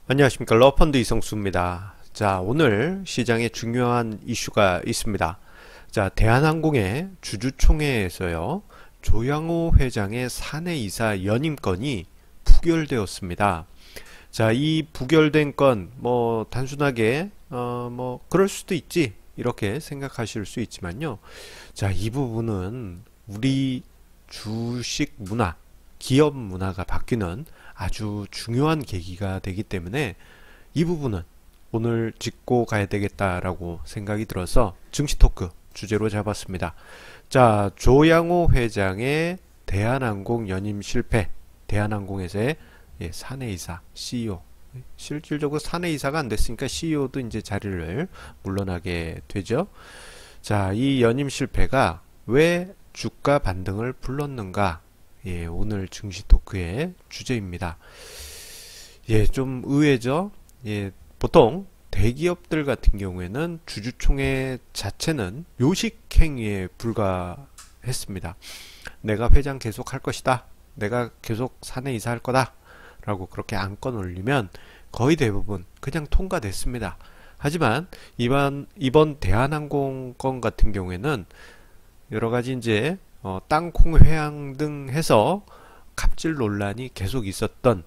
안녕하십니까. 러펀드 이성수입니다. 자, 오늘 시장에 중요한 이슈가 있습니다. 자, 대한항공의 주주총회에서요, 조양호 회장의 사내이사 연임 건이 부결되었습니다. 자, 이 부결된 건, 단순하게, 그럴 수도 있지. 이렇게 생각하실 수 있지만요. 자, 이 부분은 우리 주식 문화, 기업 문화가 바뀌는 아주 중요한 계기가 되기 때문에 이 부분은 오늘 짚고 가야 되겠다라고 생각이 들어서 증시 토크 주제로 잡았습니다. 자, 조양호 회장의 대한항공 연임 실패, 대한항공에서의 사내이사, CEO. 실질적으로 사내이사가 안 됐으니까 CEO도 이제 자리를 물러나게 되죠. 자, 이 연임 실패가 왜 주가 반등을 불렀는가? 오늘 증시 토크의 주제입니다. 좀 의외죠? 보통 대기업들 같은 경우에는 주주총회 자체는 요식행위에 불과했습니다. 내가 회장 계속 할 것이다. 내가 계속 사내 이사할 거다. 라고 그렇게 안건 올리면 거의 대부분 그냥 통과됐습니다. 하지만 이번 대한항공 건 같은 경우에는 여러 가지 이제 땅콩 회항 등 해서 갑질 논란이 계속 있었던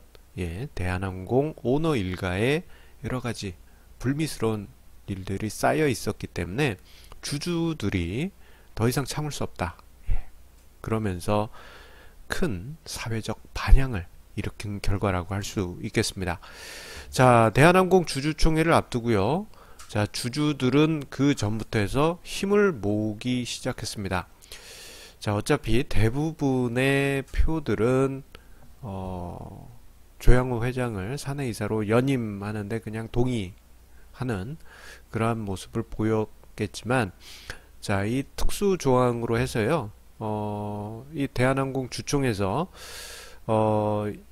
대한항공 오너 일가의 여러 가지 불미스러운 일들이 쌓여 있었기 때문에 주주들이 더 이상 참을 수 없다. 그러면서 큰 사회적 반향을 일으킨 결과라고 할 수 있겠습니다. 자, 대한항공 주주총회를 앞두고요. 자, 주주들은 그 전부터 해서 힘을 모으기 시작했습니다. 자, 어차피 대부분의 표들은 조양호 회장을 사내이사로 연임하는데 그냥 동의하는 그러한 모습을 보였겠지만, 자, 이 특수 조항으로 해서요, 이 대한항공 주총에서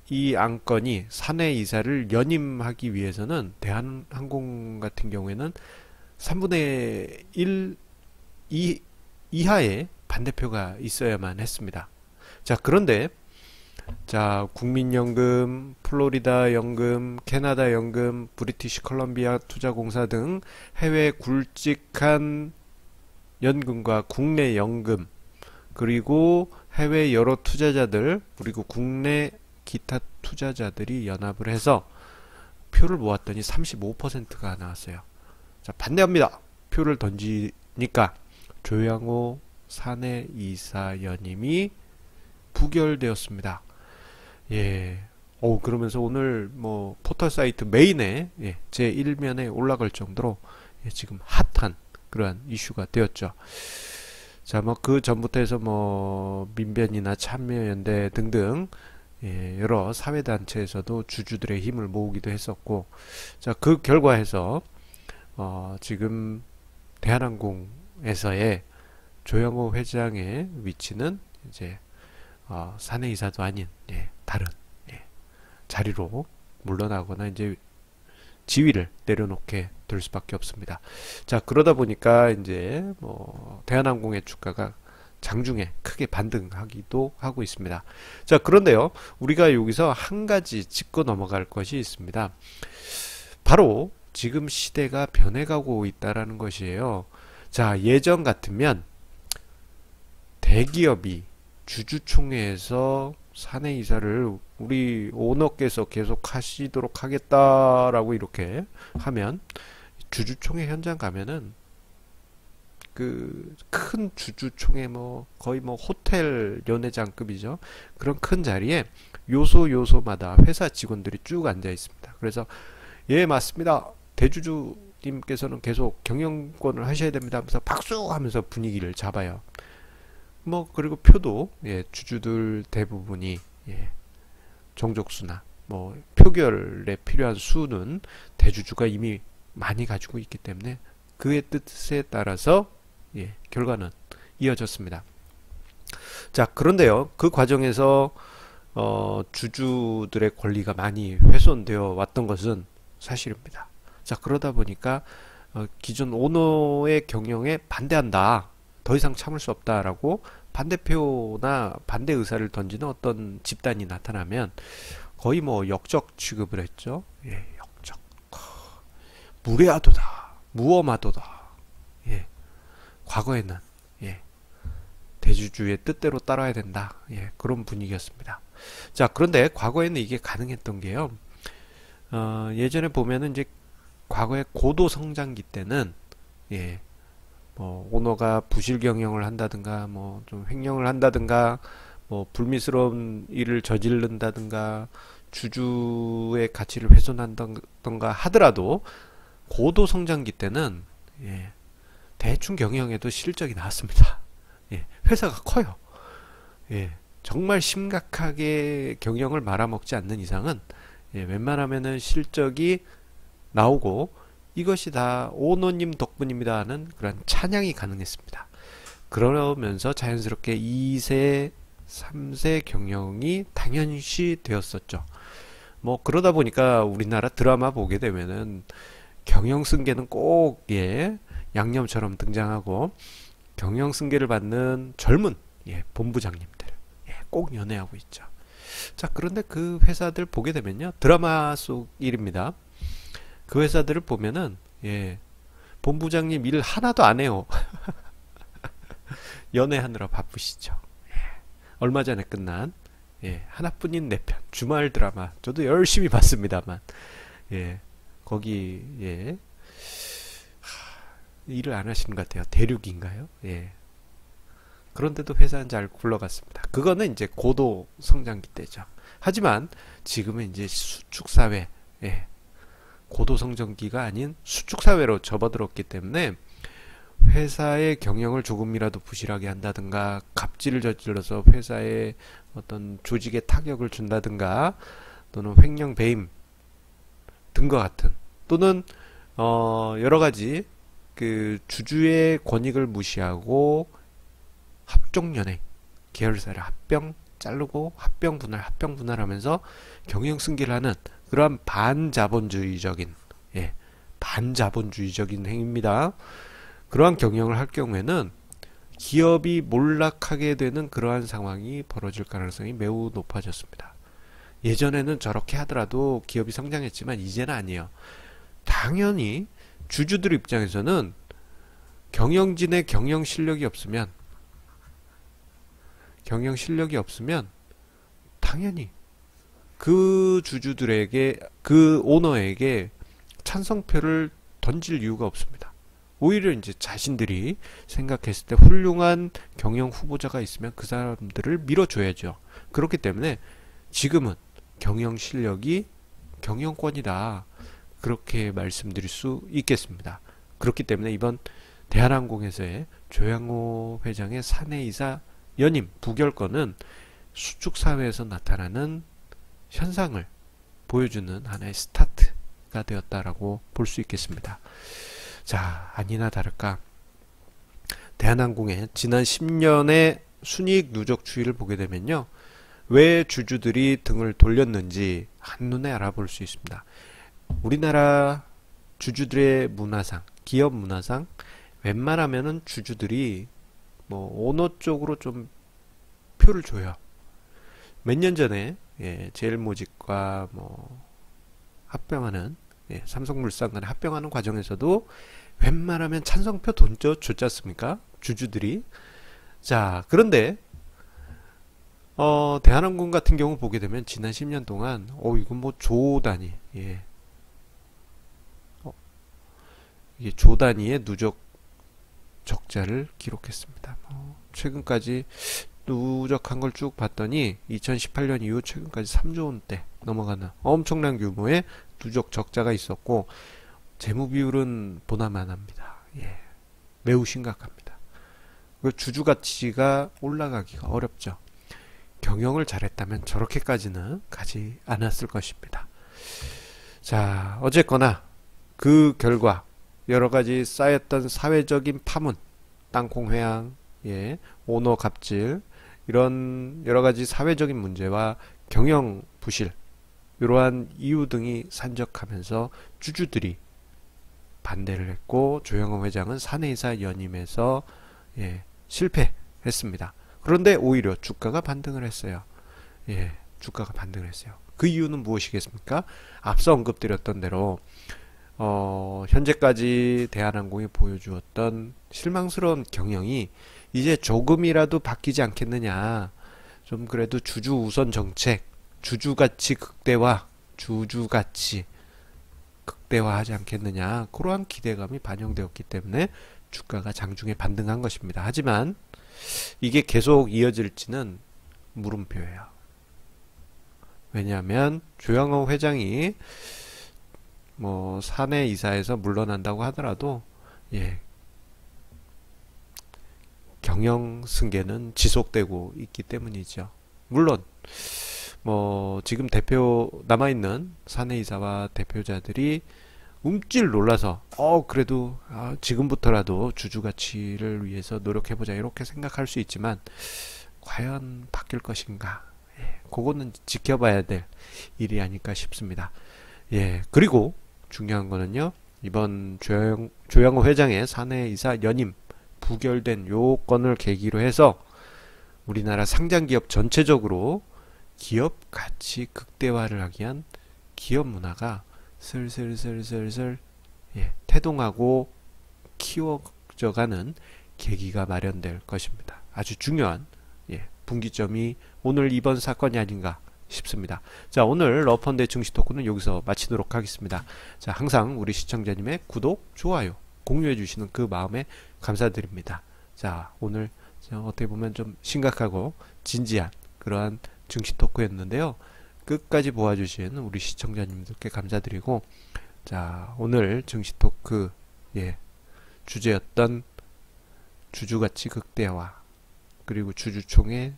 이 안건이 사내이사를 연임하기 위해서는 대한항공 같은 경우에는 3분의 1 이하의 반대표가 있어야만 했습니다. 자, 그런데 자, 국민연금, 플로리다 연금, 캐나다 연금, 브리티시 컬럼비아 투자공사 등 해외 굵직한 연금과 국내 연금, 그리고 해외 여러 투자자들, 그리고 국내 기타 투자자들이 연합을 해서 표를 모았더니 35%가 나왔어요. 자, 반대합니다. 표를 던지니까 조양호 사내이사 연임이 부결되었습니다. 그러면서 오늘 포털 사이트 메인에 제 1면에 올라갈 정도로 지금 핫한 그러한 이슈가 되었죠. 자, 그 전부터 해서 민변이나 참여연대 등등 여러 사회단체에서도 주주들의 힘을 모으기도 했었고, 자, 그 결과에서 지금 대한항공에서의 조양호 회장의 위치는 이제 사내이사도 아닌 다른 자리로 물러나거나 이제 지위를 내려놓게 될 수밖에 없습니다. 자, 그러다 보니까 이제 대한항공의 주가가 장중에 크게 반등하기도 하고 있습니다. 자, 그런데요, 우리가 여기서 한 가지 짚고 넘어갈 것이 있습니다. 바로 지금 시대가 변해가고 있다라는 것이에요. 자, 예전 같으면 대기업이 주주총회에서 사내이사를 우리 오너께서 계속 하시도록 하겠다라고 이렇게 하면 주주총회 현장 가면은 그 큰 주주총회 거의 호텔 연회장급이죠. 그런 큰 자리에 요소마다 회사 직원들이 쭉 앉아 있습니다. 그래서 맞습니다. 대주주님께서는 계속 경영권을 하셔야 됩니다 하면서 박수 하면서 분위기를 잡아요. 그리고 표도 주주들 대부분이 정족수나 표결에 필요한 수는 대주주가 이미 많이 가지고 있기 때문에 그의 뜻에 따라서 결과는 이어졌습니다. 자, 그런데요, 그 과정에서 주주들의 권리가 많이 훼손되어 왔던 것은 사실입니다. 자, 그러다 보니까 기존 오너의 경영에 반대한다, 더 이상 참을 수 없다라고 반대표나 반대 의사를 던지는 어떤 집단이 나타나면 거의 역적 취급을 했죠. 무례하도다, 무엄하도다. 예, 과거에는 예, 대주주의 뜻대로 따라야 된다. 예, 그런 분위기였습니다. 자, 그런데 과거에는 이게 가능했던 게요. 예전에 보면은 이제 과거에 고도 성장기 때는 예, 뭐 오너가 부실 경영을 한다든가 뭐 좀 횡령을 한다든가 뭐 불미스러운 일을 저지른다든가 주주의 가치를 훼손한다든가 하더라도 고도 성장기 때는 예, 대충 경영에도 실적이 나왔습니다. 예, 회사가 커요. 예, 정말 심각하게 경영을 말아먹지 않는 이상은 예, 웬만하면은 실적이 나오고 이것이 다 오너님 덕분입니다 하는 그런 찬양이 가능했습니다. 그러면서 자연스럽게 2세, 3세 경영이 당연시 되었었죠. 뭐 그러다 보니까 우리나라 드라마 보게 되면은 경영 승계는 꼭 예, 양념처럼 등장하고 경영 승계를 받는 젊은 예, 본부장님들 예, 꼭 연애하고 있죠. 자, 그런데 그 회사들 보게 되면요, 드라마 속 일입니다. 그 회사들을 보면은 예, 본부장님 일 하나도 안 해요. 연애하느라 바쁘시죠. 예, 얼마 전에 끝난 예, 하나뿐인 내 편 주말 드라마 저도 열심히 봤습니다만 예, 거기 예, 일을 안 하시는 것 같아요. 대륙인가요? 예. 그런데도 회사는 잘 굴러갔습니다. 그거는 이제 고도 성장기 때죠. 하지만 지금은 이제 수축사회, 예, 고도 성장기가 아닌 수축사회로 접어들었기 때문에 회사의 경영을 조금이라도 부실하게 한다든가 갑질을 저질러서 회사의 어떤 조직에 타격을 준다든가 또는 횡령 배임 등과 같은 또는 여러 가지 그 주주의 권익을 무시하고 합종연행 계열사를 합병 자르고 합병 분할하면서 경영 승계를 하는 그러한 반자본주의적인 예, 반자본주의적인 행위입니다. 그러한 경영을 할 경우에는 기업이 몰락하게 되는 그러한 상황이 벌어질 가능성이 매우 높아졌습니다. 예전에는 저렇게 하더라도 기업이 성장했지만 이제는 아니에요. 당연히 주주들 입장에서는 경영진의 경영 실력이 없으면 당연히 그 주주들에게 그 오너에게 찬성표를 던질 이유가 없습니다. 오히려 이제 자신들이 생각했을 때 훌륭한 경영 후보자가 있으면 그 사람들을 밀어줘야죠. 그렇기 때문에 지금은 경영 실력이 경영권이다. 그렇게 말씀드릴 수 있겠습니다. 그렇기 때문에 이번 대한항공에서의 조양호 회장의 사내이사 연임 부결권은 수축사회에서 나타나는 현상을 보여주는 하나의 스타트가 되었다라고 볼 수 있겠습니다. 자, 아니나 다를까 대한항공의 지난 10년의 순이익 누적 추이를 보게 되면요, 왜 주주들이 등을 돌렸는지 한눈에 알아볼 수 있습니다. 우리나라 주주들의 문화상, 기업 문화상 웬만하면은 주주들이 뭐 오너 쪽으로 좀 표를 줘요. 몇 년 전에 예, 제일모직과 뭐 합병하는 예, 삼성물산 간에 합병하는 과정에서도 웬만하면 찬성표 줬지 않습니까? 주주들이. 자, 그런데 대한항공 같은 경우 보게 되면 지난 10년 동안 이건 뭐 조 단위 예. 이게 조 단위의 누적 적자를 기록했습니다. 최근까지 누적한 걸 쭉 봤더니 2018년 이후 최근까지 3조 원대 넘어가는 엄청난 규모의 누적 적자가 있었고 재무 비율은 보나마납니다. 예, 매우 심각합니다. 주주 가치가 올라가기가 어렵죠. 경영을 잘했다면 저렇게까지는 가지 않았을 것입니다. 자, 어쨌거나 그 결과 여러가지 쌓였던 사회적인 파문, 땅콩 회항, 예, 오너 갑질, 이런 여러가지 사회적인 문제와 경영 부실, 이러한 이유 등이 산적하면서 주주들이 반대를 했고 조양호 회장은 사내이사 연임에서 예, 실패했습니다. 그런데 오히려 주가가 반등을 했어요. 예, 주가가 반등을 했어요. 그 이유는 무엇이겠습니까? 앞서 언급드렸던 대로 현재까지 대한항공이 보여주었던 실망스러운 경영이 이제 조금이라도 바뀌지 않겠느냐. 좀 그래도 주주 우선 정책, 주주가치 극대화하지 않겠느냐. 그러한 기대감이 반영되었기 때문에 주가가 장중에 반등한 것입니다. 하지만 이게 계속 이어질지는 물음표예요. 왜냐하면 조양호 회장이 뭐 사내 이사에서 물러난다고 하더라도 경영 승계는 지속되고 있기 때문이죠. 물론 뭐 지금 남아있는 사내이사와 대표자들이 움찔 놀라서 그래도 지금부터라도 주주가치를 위해서 노력해보자 이렇게 생각할 수 있지만 과연 바뀔 것인가, 그거는 지켜봐야 될 일이 아닐까 싶습니다. 그리고 중요한 거는요, 이번 조양호 회장의 사내이사 연임 부결된 요건을 계기로 해서 우리나라 상장기업 전체적으로 기업 가치 극대화를 하기 위한 기업 문화가 슬슬 태동하고 키워져가는 계기가 마련될 것입니다. 아주 중요한 분기점이 오늘 이번 사건이 아닌가 싶습니다. 자, 오늘 러펀드의 증시 토크는 여기서 마치도록 하겠습니다. 자, 항상 우리 시청자님의 구독, 좋아요, 공유해 주시는 그 마음에 감사드립니다. 자, 오늘 어떻게 보면 좀 심각하고 진지한 그러한 증시 토크였는데요. 끝까지 보아주신 우리 시청자님들께 감사드리고, 자, 오늘 증시 토크 주제였던 주주가치 극대화, 그리고 주주총회,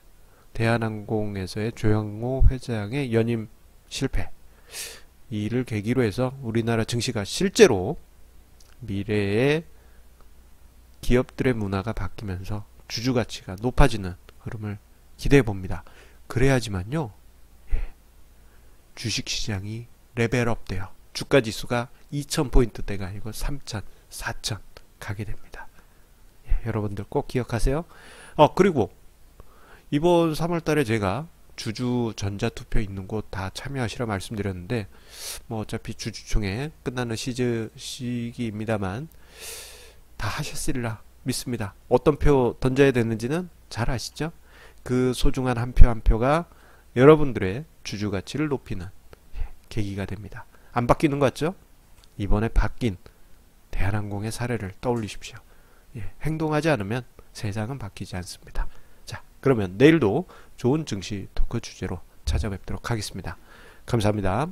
대한항공에서의 조양호 회장의 연임 실패, 이를 계기로 해서 우리나라 증시가 실제로 미래의 기업들의 문화가 바뀌면서 주주가치가 높아지는 흐름을 기대해 봅니다. 그래야지만요, 주식시장이 레벨업 돼요. 주가지수가 2000포인트대가 아니고 3000, 4000 가게 됩니다. 여러분들 꼭 기억하세요. 그리고 이번 3월달에 제가 주주 전자투표 있는 곳 다 참여하시라 말씀드렸는데, 뭐 어차피 주주총회 끝나는 시기입니다만 다 하셨으리라 믿습니다. 어떤 표 던져야 되는지는 잘 아시죠? 그 소중한 한 표 한 표가 여러분들의 주주가치를 높이는 계기가 됩니다. 안 바뀌는 것 같죠? 이번에 바뀐 대한항공의 사례를 떠올리십시오. 행동하지 않으면 세상은 바뀌지 않습니다. 자, 그러면 내일도 좋은 증시 토크 주제로 찾아뵙도록 하겠습니다. 감사합니다.